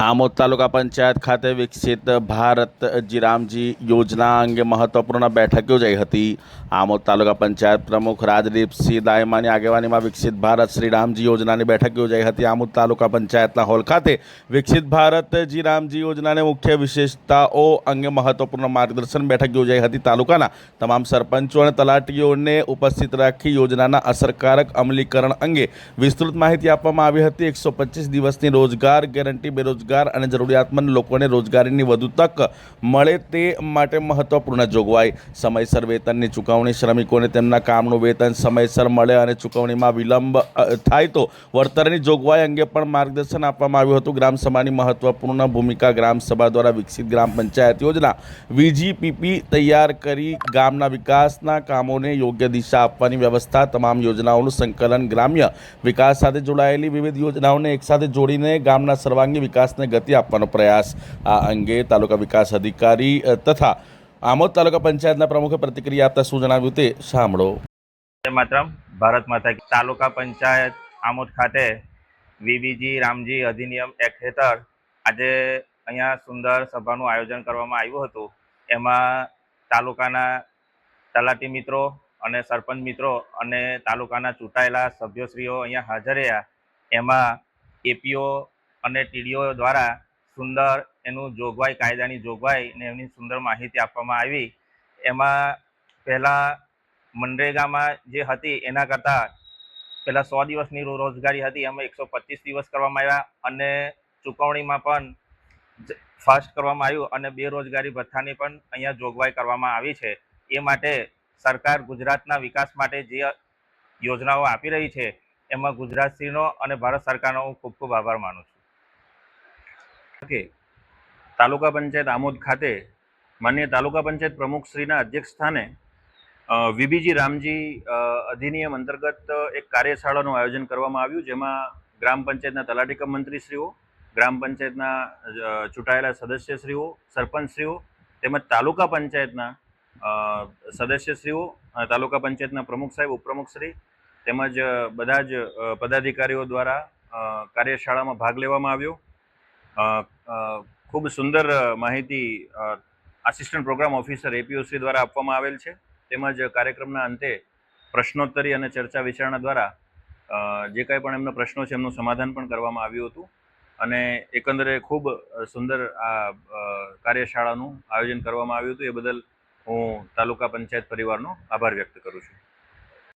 આમોદ તાલુકા પંચાયત ખાતે વિકસિત ભારત જીરામજી યોજના અંગે મહત્વપૂર્ણ બેઠક યોજાઈ હતી। આમોદ તાલુકા પંચાયત પ્રમુખ રાજદીપસિંહ દાયમાની આગેવાનીમાં વિકસિત ભારત શ્રી રામજી યોજનાની બેઠક યોજાઈ હતી। આમોદ તાલુકા પંચાયતના હોલ ખાતે વિકસિત ભારત જીરામજી યોજનાની મુખ્ય વિશેષતાઓ અંગે મહત્વપૂર્ણ માર્ગદર્શન બેઠક યોજાઈ હતી। તાલુકાના તમામ સરપંચો અને તલાટીઓને ઉપસ્થિત રાખી યોજનાના અસરકારક અમલીકરણ અંગે વિસ્તૃત માહિતી આપવામાં આવી હતી। 125 દિવસની રોજગાર ગેરંટી બેરોજગાર અને જરૂરિયાતમંદ લોકોને રોજગારીની વધુ તક મળે તે માટે મહત્વપૂર્ણ જોગવાઈ, સમયસર વેતનની ચૂકવણી, શ્રમિકોને તેમના કામનું વેતન સમયસર મળે અને ચૂકવણીમાં વિલંબ થાય તો વળતરની જોગવાઈ અંગે પણ માર્ગદર્શન આપવામાં આવ્યું હતું। ગ્રામસભાની મહત્વપૂર્ણ ભૂમિકા, ગ્રામસભા દ્વારા વિકસિત ગ્રામ પંચાયત યોજના VGPP તૈયાર કરી ગામના વિકાસના કામોને યોગ્ય દિશા આપવાની વ્યવસ્થા, તમામ યોજનાઓનું સંકલન, ગ્રામ્ય વિકાસ સાથે જોડાયેલી વિવિધ યોજનાઓને એકસાથે જોડીને ગામના સર્વાંગી વિકાસને ગતિ આપવાનો પ્રયાસ। આ અંગે તાલુકા વિકાસ અધિકારી તથા આમોદ તાલુકા પંચાયતના પ્રમુખે પ્રતિક્રિયા આપતા શું જણાવ્યું તે સાંભળો। માતરમ, ભારત માતા કી। તાલુકા પંચાયત આમોદ ખાતે વીબીજી રામજી અધિનિયમ એક્ટ હેઠળ આજે અહીંયા સુંદર સભાનું આયોજન કરવામાં આવ્યું હતું। એમાં તાલુકાના તલાટી મિત્રો અને સરપંચ મિત્રો અને તાલુકાના ચૂંટાયેલા સભ્યશ્રીઓ અહીંયા હાજર રહ્યા। એમાં એપીઓ અને ટીડીઓ દ્વારા સુંદર એનું જોગવાઈ, કાયદાની જોગવાઈ ને એમની સુંદર માહિતી આપવામાં આવી। એમાં પહેલાં મનરેગામાં જે હતી એના કરતાં પહેલાં 100 દિવસની રોજગારી હતી, એમાં 125 દિવસ કરવામાં આવ્યા અને ચૂકવણીમાં પણ ફાસ્ટ કરવામાં આવ્યું અને બેરોજગારી ભથ્થાની પણ અહીંયા જોગવાઈ કરવામાં આવી છે। એ માટે સરકાર ગુજરાતના વિકાસ માટે જે યોજનાઓ આપી રહી છે એમાં ગુજરાતશ્રીનો અને ભારત સરકારનો હું ખૂબ ખૂબ આભાર માનું છું। તાલુકા પંચાયત આમોદ ખાતે માનનીય તાલુકા પંચાયત પ્રમુખશ્રીના અધ્યક્ષ સ્થાને વીબીજી રામજી અધિનિયમ અંતર્ગત એક કાર્યશાળાનું આયોજન કરવામાં આવ્યું, જેમાં ગ્રામ પંચાયતના તલાટી કમ મંત્રીશ્રીઓ, ગ્રામ પંચાયતના ચૂંટાયેલા સદસ્યશ્રીઓ, સરપંચશ્રીઓ તેમજ તાલુકા પંચાયતના સદસ્યશ્રીઓ, તાલુકા પંચાયતના પ્રમુખ સાહેબ, ઉપપ્રમુખશ્રી તેમજ બધા જ પદાધિકારીઓ દ્વારા કાર્યશાળામાં ભાગ લેવામાં આવ્યો। ખૂબ સુંદર માહિતી આસિસ્ટન્ટ પ્રોગ્રામ ઓફિસર APOશ્રી દ્વારા આપવામાં આવેલ છે। તેમજ કાર્યક્રમના અંતે પ્રશ્નોત્તરી અને ચર્ચા વિચારણા દ્વારા જે કાંઈ પણ એમના પ્રશ્નો છે એમનું સમાધાન પણ કરવામાં આવ્યું હતું અને એકંદરે ખૂબ સુંદર આ કાર્યશાળાનું આયોજન કરવામાં આવ્યું હતું। એ બદલ હું તાલુકા પંચાયત પરિવારનો આભાર વ્યક્ત કરું છું।